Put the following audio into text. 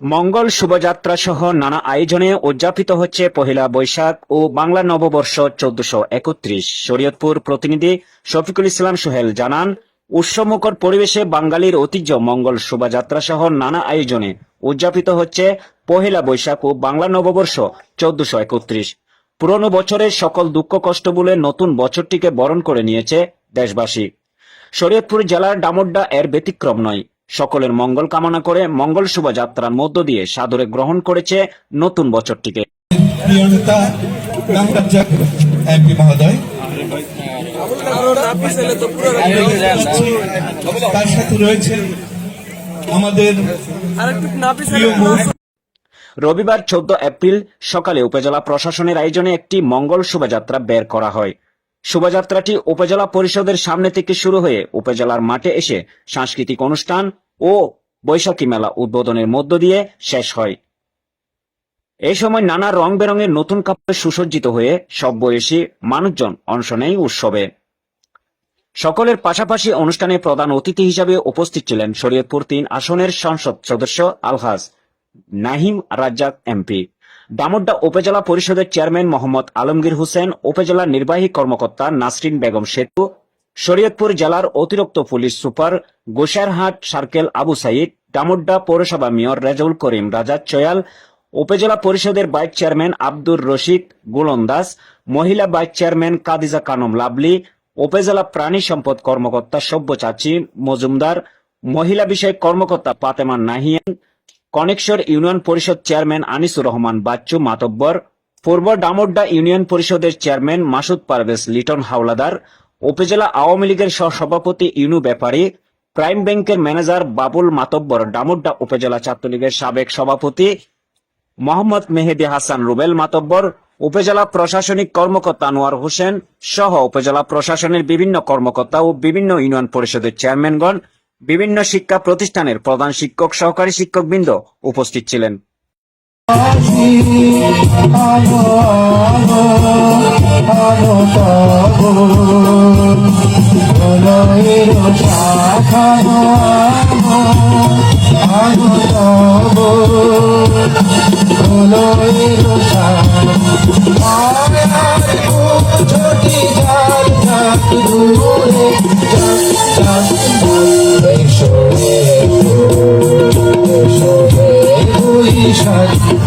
মঙ্গল শোভাযাত্রা সহ নানা আয়োজনে উদযাপিত হচ্ছে পহেলা বৈশাখ ও বাংলা নববর্ষ 1431। শরীয়তপুর প্রতিনিধি শফিকুল ইসলাম সোহেল জানান, উৎসবমুখর পরিবেশে বাঙালির ঐতিহ্য মঙ্গল শোভাযাত্রা সহ নানা আয়োজনে উদযাপিত হচ্ছে পহেলা বৈশাখ ও বাংলা নববর্ষ 1431। পুরনো বছরের সকল দুঃখ কষ্ট বলে নতুন বছরটিকে বরণ করে নিয়েছে দেশবাসী। শরীয়তপুর জেলার ডামুড্ডা এর ব্যতিক্রম নয়। সকলের মঙ্গল কামনা করে মঙ্গল শোভাযাত্রার মধ্য দিয়ে সাদরে গ্রহণ করেছে নতুন বছরটিকে। তার সাথে রয়েছে আমাদের রবিবার 14 এপ্রিল সকালে উপজেলা প্রশাসনের আয়োজনে একটি মঙ্গল শোভাযাত্রা বের করা হয়। শোভাযাত্রাটি উপজেলা পরিষদের সামনে থেকে শুরু হয়ে উপজেলার মাঠে এসে সাংস্কৃতিক অনুষ্ঠান ও বৈশাখী মেলা উদ্বোধনের মধ্য দিয়ে শেষ হয়। এই সময় নানা রং বেরঙের নতুন কাপড়ে সুসজ্জিত হয়ে সব বয়সী মানুষজন অংশ নেয় উৎসবে। সকলের পাশাপাশি অনুষ্ঠানে প্রধান অতিথি হিসাবে উপস্থিত ছিলেন শরীয়তপুর 3 আসনের সংসদ সদস্য আলহাজ নাহিম রাজ্জাক এমপি, ডামুড্ডা উপজেলা পরিষদের চেয়ারম্যান মোহাম্মদ আলমগীর হোসেন, উপজেলা নির্বাহী কর্মকর্তা নাসরিন বেগম সেতু, শরীয়তপুর জেলার অতিরিক্ত police super Gosairhat circle Abu Sayed, Damudda পৌরসভা মেয়র রেজাউল করিম রাজা চয়াল, উপজেলা পরিষদের ভাইস চেয়ারম্যান আব্দুর রশিদ গোলন্দাজ, মহিলা ভাইস চেয়ারম্যান কাদিজা কানম লাভলি, উপজেলা প্রাণী সম্পদ কর্মকর্তা সব্যসাচী মজুমদার, মহিলা বিষয়ক কর্মকর্তা ফাতেমা নাহিয়ান, কনেকশর ইউনিয়ন পরিষদ চেয়ারম্যান আনিসুর রহমান বাচ্চু মাতব্বর, পূর্ব ডামুড্ডা ইউনিয়ন পরিষদের চেয়ারম্যান মাসুদ পারভেজ লিটন হাওলাদার, উপজেলা আওয়ামী লীগের সহসভাপতি ইনু ব্যাপারী, প্রাইম ব্যাংকের ম্যানেজার বাবুল মাতব্বর, ডামুড্ডা উপজেলা ছাত্রলীগের সাবেক সভাপতি মোহাম্মদ মেহেদী হাসান রুবেল মাতব্বর, উপজেলা প্রশাসনিক কর্মকর্তা আনোয়ার হোসেন সহ উপজেলা প্রশাসনের বিভিন্ন কর্মকর্তা ও বিভিন্ন ইউনিয়ন পরিষদের চেয়ারম্যানগণ, বিভিন্ন শিক্ষা প্রতিষ্ঠানের প্রধান শিক্ষক সহকারী শিক্ষকবৃন্দ উপস্থিত ছিলেন। Shut